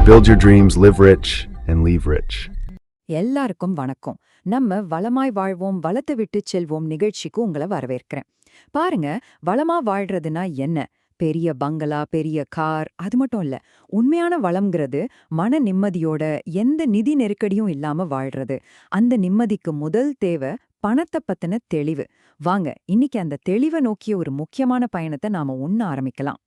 Build your dreams, live rich, and leave rich. எல்லாருக்கும் வணக்கம். நம்ம வளமாய் வாழ்வோம் வளத்தை விட்டுச் செல்வோம் நிகழ்ச்சிக்கு உங்களை வரவேற்கிறேன். பாருங்க, வளமா வாழ்றதுன்னா என்ன? பெரிய பங்களா, பெரிய கார், அது மட்டும் இல்ல. உண்மையான வளம்ங்கிறது மன நிம்மதியோட எந்த நிதி நெருக்கடியும் இல்லாம வாழ்றது. அந்த நிம்மதிக்கு முதல் தேவை பணத்தை பத்தின தெளிவு. வாங்க, இன்னைக்கு அந்த தெளிவை நோக்கிய ஒரு முக்கியமான பயணத்தை நாம ஆரம்பிக்கலாம்.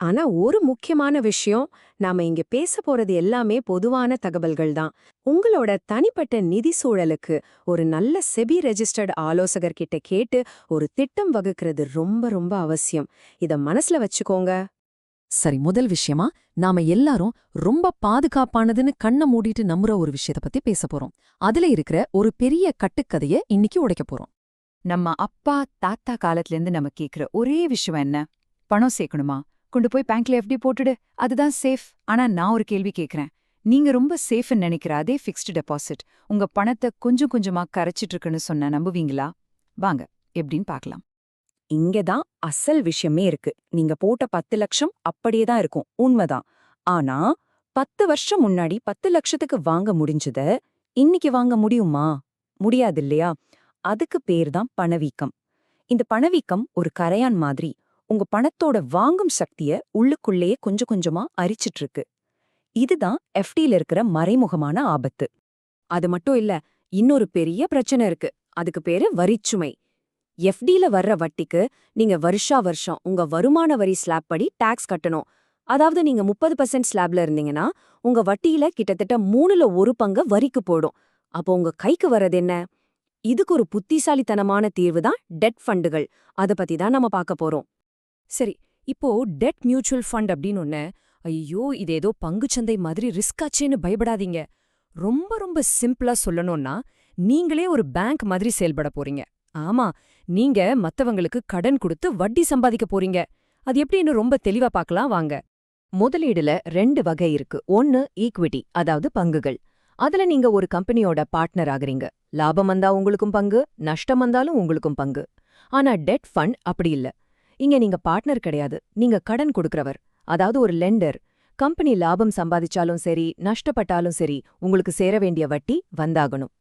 ஆனா ஒரு முக்கியமான விஷயம், நாம இங்க பேச போறது எல்லாமே பொதுவான தகவல்கள் தான். உங்களோட தனிப்பட்ட நிதி சூழலுக்கு ஒரு நல்ல செபி ரெஜிஸ்டர்ட் ஆலோசகர்கிட்ட கேட்டு ஒரு திட்டம் வகுக்கிறது ரொம்ப ரொம்ப அவசியம். இத மனசுல வச்சுக்கோங்க. சரி, முதல் விஷயமா நாம எல்லாரும் ரொம்ப பாதுகாப்பானதுன்னு கண்ணை மூடிட்டு நம்புற ஒரு விஷயத்த பத்தி பேச போறோம். அதுல இருக்கிற ஒரு பெரிய கட்டுக்கதைய இன்னைக்கு உடைக்க போறோம். நம்ம அப்பா தாத்தா காலத்துல இருந்து நம்ம கேக்குற ஒரே விஷயம் என்ன? பணம் சேர்க்கணுமா? கொண்டு போய் பேங்க்ல எஃப்டி போட்டுடு, அதுதான் சேஃப். ஆனா நான் ஒரு கேள்வி கேக்குறேன். நீங்க ரொம்ப சேஃப்னு நினைக்கிற அதே ஃபிக்ஸ்டு டெபாசிட் உங்க பணத்தை கொஞ்சம் கொஞ்சமா கரைச்சிட்டு இருக்குன்னு சொன்ன நம்புவீங்களா? வாங்க, எப்படின்னு பார்க்கலாம். இங்கதான் அசல் விஷயமே இருக்கு. நீங்க போட்ட 10 லட்சம் அப்படியே தான் இருக்கும், உண்மைதான். ஆனா 10 வருஷம் முன்னாடி 10 லட்சத்துக்கு வாங்க முடிஞ்சத இன்னைக்கு வாங்க முடியுமா? முடியாது இல்லையா? அதுக்கு பேர் தான் பணவீக்கம். இந்த பணவீக்கம் ஒரு கரையான் மாதிரி உங்க பணத்தோட வாங்கும் சக்திய உள்ளுக்குள்ளேயே கொஞ்சம் கொஞ்சமா அரிச்சிட்டு இருக்கு. இதுதான் எஃப்டில இருக்கிற மறைமுகமான ஆபத்து. அது மட்டும் இல்ல, இன்னொரு பெரிய பிரச்சனை இருக்கு. அதுக்கு பேரு வரிச்சுமை. எஃப்டில வர்ற வட்டிக்கு நீங்க வருஷா வருஷம் உங்க வருமான வரி ஸ்லாப் படி டாக்ஸ் கட்டணும். அதாவது நீங்க 30% ஸ்லாப்ல இருந்தீங்கன்னா உங்க வட்டியில கிட்டத்தட்ட 3ல் 1 பங்கு வரிக்கு போடும். அப்போ உங்க கைக்கு வர்றது என்ன? இதுக்கு ஒரு புத்திசாலித்தனமான தீர்வு தான் டெட் ஃபண்டுகள். அத பத்தி தான் நம்ம பார்க்க போறோம். சரி, இப்போ டெட் மியூச்சுவல் ஃபண்ட் அப்படின்னு ஒண்ணு. ஐயோ, இது ஏதோ பங்குச்சந்தை மாதிரி ரிஸ்க் ஆச்சேன்னு பயப்படாதீங்க. ரொம்ப ரொம்ப சிம்பிளா சொல்லணும்னா, நீங்களே ஒரு பேங்க் மாதிரி செயல்பட போறீங்க. ஆமா, நீங்க மத்தவங்களுக்கு கடன் கொடுத்து வட்டி சம்பாதிக்க போறீங்க. அது எப்படின்னு ரொம்ப தெளிவா பார்க்கலாம் வாங்க. முதலீடுல 2 வகை இருக்கு. ஒன்னு ஈக்விட்டி, அதாவது பங்குகள். அதுல நீங்க ஒரு கம்பெனியோட பார்ட்னர் ஆகுறீங்க. லாபம் வந்தா உங்களுக்கும் பங்கு, நஷ்டம் வந்தாலும் உங்களுக்கும் பங்கு. ஆனா டெட் ஃபண்ட் அப்படி இல்ல. இங்க நீங்க பார்ட்னர் கிடையாது, நீங்க கடன் கொடுக்கறவர், அதாவது ஒரு லெண்டர். கம்பெனி லாபம் சம்பாதிச்சாலும் சரி, நஷ்டப்பட்டாலும் சரி, உங்களுக்கு சேர வேண்டிய வட்டி வந்தாகணும்.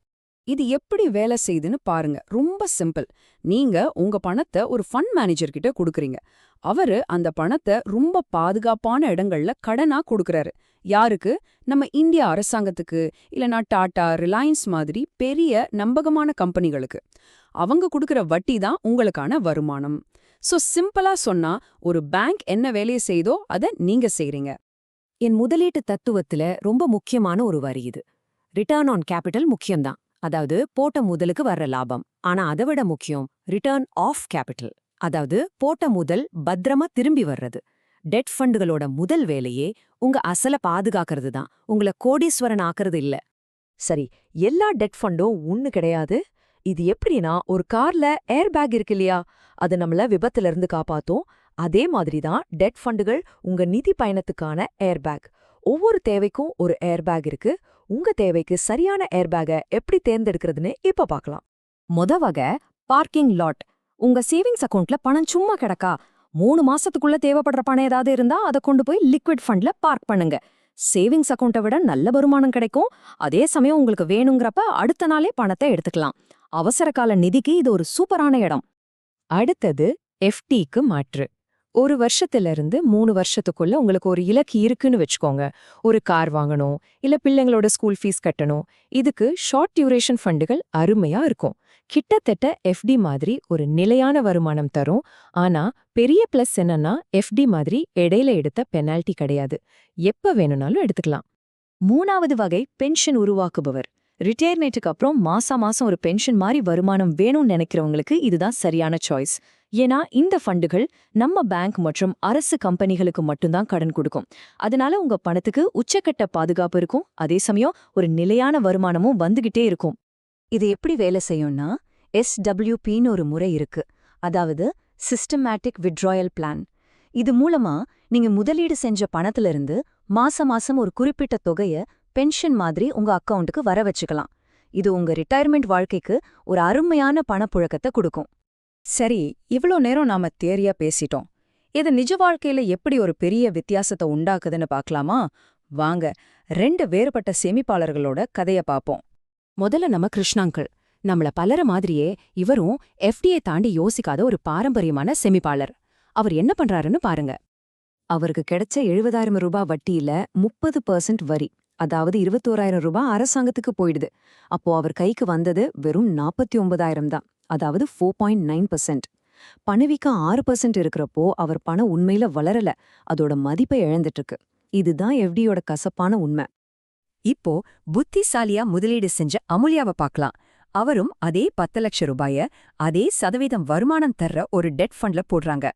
இது எப்படி வேலை செய்யுதுன்னு பாருங்க. ரொம்ப சிம்பிள். நீங்க உங்க பணத்தை ஒரு ஃபண்ட் மேனேஜர் கிட்ட கொடுக்கறீங்க. அவரு அந்த பணத்தை ரொம்ப பாதுகாப்பான இடங்கள்ல கடனா கொடுக்கறாரு. யாருக்கு? நம்ம இந்திய அரசாங்கத்துக்கு, இல்லனா டாடா, ரிலையன்ஸ் மாதிரி பெரிய நம்பகமான கம்பெனிகளுக்கு. அவங்க கொடுக்கற வட்டி தான் உங்களுக்கான வருமானம். சோ சிம்பிளா சொன்னா, ஒரு பேங்க் என்ன வேலையை செய்தோ அத நீங்க செய்றீங்க. என் முதலீட்டு தத்துவத்துல ரொம்ப முக்கியமான ஒரு வரி இது. ரிட்டர்ன் ஆன் கேபிட்டல் முக்கியம்தான். அதாவது போட்ட முதலுக்கு வர்ற லாபம். ஆனா அதை விட முக்கியம் ரிட்டர்ன் ஆஃப் கேபிட்டல். அதாவது போட்ட முதல் பத்திரமா திரும்பி வர்றது. டெட் ஃபண்டுகளோட முதல் வேலையே உங்க அசல பாதுகாக்கிறது தான், உங்களை கோடீஸ்வரன் ஆக்குறது இல்ல. சரி, எல்லா டெட் ஃபண்டும் ஒண்ணு கிடையாது. இது எப்படின்னா, ஒரு கார்ல ஏர் பேக் இருக்கு இல்லையா, அது நம்மள விபத்துல இருந்து காப்பாத்தும். அதே மாதிரி தான் டெட் ஃபண்டுகள் உங்க நிதி பயணத்துக்கான ஏர் பேக். ஒவ்வொரு தேவைக்கும் ஒரு ஏர் பேக் இருக்கு. உங்க தேவைக்கு சரியான ஏர் பேக்கை எப்படி தேர்ந்தெடுக்கிறதுன்னு இப்ப பார்க்கலாம். வகை பார்க்கிங் லாட். உங்க சேவிங்ஸ் அக்கவுண்ட்ல பணம் சும்மா கிடக்கா? 3 மாசத்துக்குள்ள தேவைப்படுற பணம் ஏதாவது இருந்தா அதை கொண்டு போய் லிக்விட் ஃபண்ட்ல பார்க் பண்ணுங்க. சேவிங்ஸ் அக்கவுண்ட்டை விட நல்ல வருமானம் கிடைக்கும். அதே சமயம் உங்களுக்கு வேணுங்கிறப்ப அடுத்த நாளே பணத்தை எடுத்துக்கலாம். அவசர கால நிதிக்கு இது ஒரு சூப்பரான இடம். அடுத்தது எஃப்டிக்கு மாற்று. 1 வருஷத்துல இருந்து 3 வருஷத்துக்குள்ள உங்களுக்கு ஒரு இலக்கு இருக்குன்னு வச்சுக்கோங்க. ஒரு கார் வாங்கணும், இல்ல பிள்ளைங்களோட ஸ்கூல் ஃபீஸ் கட்டணும். இதுக்கு ஷார்ட் டியூரேஷன் ஃபண்டுகள் அருமையா இருக்கும். கிட்டத்தட்ட எஃப்டி மாதிரி ஒரு நிலையான வருமானம் தரும். ஆனா பெரிய பிளஸ் என்னன்னா, எஃப்டி மாதிரி இடையில எடுத்த பெனால்டி கிடையாது. எப்ப வேணும்னாலும் எடுத்துக்கலாம். 3வது வகை பென்ஷன் உருவாக்குபவர். ரிட்டையர்மெண்ட்டுக்கு அப்புறம் மாசம் ஒரு பென்ஷன் மாதிரி வருமானம் வேணும்னு நினைக்கிறவங்களுக்கு இதுதான் சரியான சாய்ஸ். ஏன்னா இந்த ஃபண்டுகள் நம்ம பேங்க் மற்றும் அரசு கம்பெனிகளுக்கு மட்டும்தான் கடன் கொடுக்கும். அதனால உங்க பணத்துக்கு உச்சக்கட்ட பாதுகாப்பு இருக்கும். அதே சமயம் ஒரு நிலையான வருமானமும் வந்துகிட்டே இருக்கும். இது எப்படி வேலை செய்யும்னா, SWPன்னு ஒரு முறை இருக்கு. அதாவது சிஸ்டமேட்டிக் வித்ட்ராயல் பிளான். இது மூலமா நீங்க முதலீடு செஞ்ச பணத்திலிருந்து மாசம் ஒரு குறிப்பிட்ட தொகையை பென்ஷன் மாதிரி உங்க அக்கவுண்ட்டுக்கு வர வச்சுக்கலாம். இது உங்க ரிட்டையர்மெண்ட் வாழ்க்கைக்கு ஒரு அருமையான பணப்புழக்கத்தை கொடுக்கும். சரி, இவ்ளோ நேரம் நாம தியரியா பேசிட்டோம். இது நிஜ வாழ்க்கையில எப்படி ஒரு பெரிய வித்தியாசத்தை உண்டாக்குதுன்னு பார்க்கலாமா? வாங்க 2 வேறுபட்ட சேமிப்பாளர்களோட கதைய பாப்போம். முதல்ல நம்ம கிருஷ்ணாங்கிள். நம்மள பலர மாதிரியே இவரும் எஃப்டியை தாண்டி யோசிக்காத ஒரு பாரம்பரியமான செமிப்பாளர். அவர் என்ன பண்றாருன்னு பாருங்க. அவருக்கு கிடைச்ச 70,000 ரூபாய் வட்டியில 30% வரி, அதாவது 21,000 ரூபாய் அரசாங்கத்துக்கு போயிடுது. அப்போ அவர் கைக்கு வந்தது வெறும் 49,000 தான், அதாவது 4.9%. பணவீக்கம் 6% இருக்கிறப்போ அவர் பணம் உண்மையில வளரல, அதோட மதிப்பை இழந்துட்டு இருக்கு. இதுதான் எஃப்டியோட கசப்பான உண்மை. இப்போ புத்திசாலியா முதலீடு செஞ்ச அமுல்யாவை பார்க்கலாம். அவரும் அதே 10 லட்சம் ரூபாய அதே சதவீதம் வருமானம் தர்ற ஒரு டெட் ஃபண்ட்ல போடுறாங்க.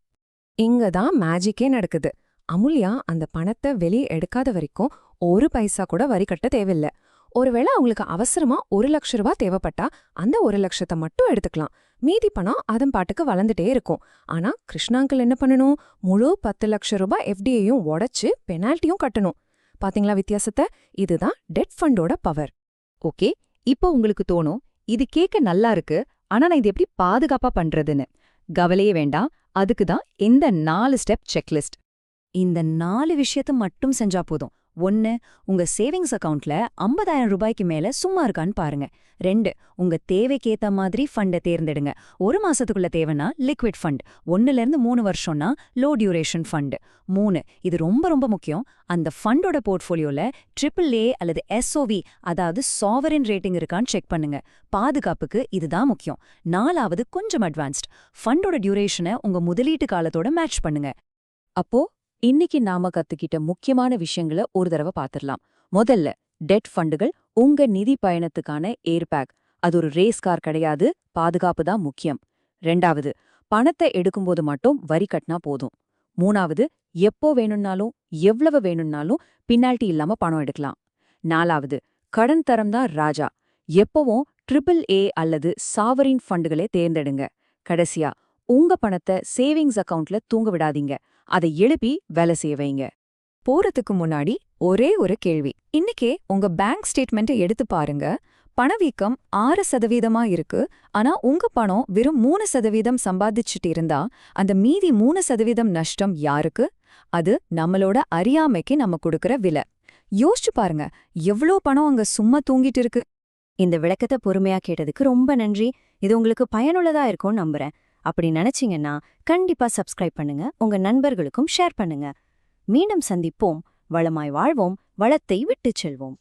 இங்க தான் மேஜிக்கே நடக்குது. அமுல்யா அந்த பணத்தை வெளியே எடுக்காத வரைக்கும் ஒரு பைசா கூட வரி கட்ட தேவையில்ல. ஒருவேளை அவங்களுக்கு அவசரமா 1 லட்சம் ரூபாய் தேவைப்பட்டா அந்த 1 லட்சத்தை மட்டும் எடுத்துக்கலாம். மீதி பணம் அதன் பாட்டுக்கு வளர்ந்துட்டே இருக்கும். ஆனா கிருஷ்ணாங்கிள் என்ன பண்ணணும்? முழு 10 லட்சம் ரூபாய் எஃப்டியையும் உடைச்சு பெனால்ட்டியும் கட்டணும். பாத்தீங்களா வித்தியாசத்தை? இதுதான் டெட் ஃபண்டோட பவர். ஓகே, இப்போ உங்களுக்கு தோணும், இது கேட்க நல்லா இருக்கு, ஆனா நான் இது எப்படி பாதுகாப்பா பண்றதுன்னு. கவலையே வேண்டாம், அதுக்கு தான் இந்த 4 ஸ்டெப் செக்லிஸ்ட். இந்த 4 விஷயத்த மட்டும் செஞ்சா போதும். 1. உங்க சேவிங்ஸ் அக்கவுண்ட்ல 50,000 ரூபாய்க்கு மேல சும்மா இருக்கான்னு பாருங்க. 2. உங்க தேவைக்கேத்த மாதிரி ஃபண்டை தேர்ந்தெடுங்க. 1 மாசத்துக்குள்ள தேவைன்னா லிக்விட் ஃபண்ட், 1லேருந்து 3 வருஷம்னா லோ டியூரேஷன் ஃபண்ட். 3. இது ரொம்ப ரொம்ப முக்கியம், அந்த ஃபண்டோட போர்ட்ஃபோலியோல AAA அல்லது SOV, அதாவது சாவரின் ரேட்டிங் இருக்கான்னு செக் பண்ணுங்க. பாதுகாப்புக்கு இதுதான் முக்கியம். 4வது கொஞ்சம் அட்வான்ஸ்ட், ஃபண்டோட டியூரேஷனை உங்க முதலீட்டு காலத்தோட மேட்ச் பண்ணுங்க. அப்போ இன்னைக்கு நாம கத்துக்கிட்ட முக்கியமான விஷயங்களை ஒரு தடவை பார்த்திடலாம். முதல்ல, டெட் ஃபண்டுகள் உங்க நிதி பயணத்துக்கான ஏர்பேக். அது ஒரு ரேஸ் கார் கிடையாது, பாதுகாப்பு தான் முக்கியம். 2வது, பணத்தை எடுக்கும்போது மட்டும் வரி கட்டினா போதும். 3வது, எப்போ வேணும்னாலும் எவ்வளவு வேணும்னாலும் பினால்ட்டி இல்லாம பணம் எடுக்கலாம். 4வது, கடன் தரம் தான் ராஜா. எப்பவும் AAA அல்லது சாவரின் ஃபண்டுகளே தேர்ந்தெடுங்க. கடைசியா, உங்க பணத்தை சேவிங்ஸ் அக்கவுண்ட்ல தூங்க விடாதீங்க, அதை எழுப்பி வேலை செய்ய வைங்க. போறதுக்கு முன்னாடி ஒரே ஒரு கேள்வி. இன்னைக்கே உங்க பேங்க் ஸ்டேட்மெண்ட்டை எடுத்து பாருங்க. பணவீக்கம் 6% இருக்கு, ஆனா உங்க பணம் வெறும் 3% சம்பாதிச்சுட்டு இருந்தா அந்த மீதி 3% நஷ்டம் யாருக்கு? அது நம்மளோட அறியாமைக்கு நம்ம கொடுக்கற விலை. யோசிச்சு பாருங்க, எவ்வளோ பணம் அங்க சும்மா தூங்கிட்டு இருக்கு. இந்த விளக்கத்தை பொறுமையா கேட்டதுக்கு ரொம்ப நன்றி. இது உங்களுக்கு பயனுள்ளதா இருக்கும்னு நம்புறேன். அப்படி நினைச்சீங்கன்னா கண்டிப்பா சப்ஸ்கிரைப் பண்ணுங்க, உங்க நண்பர்களுக்கும் ஷேர் பண்ணுங்க. மீண்டும் சந்திப்போம். வளமாய் வாழ்வோம், வளத்தை விட்டுச் செல்வோம்.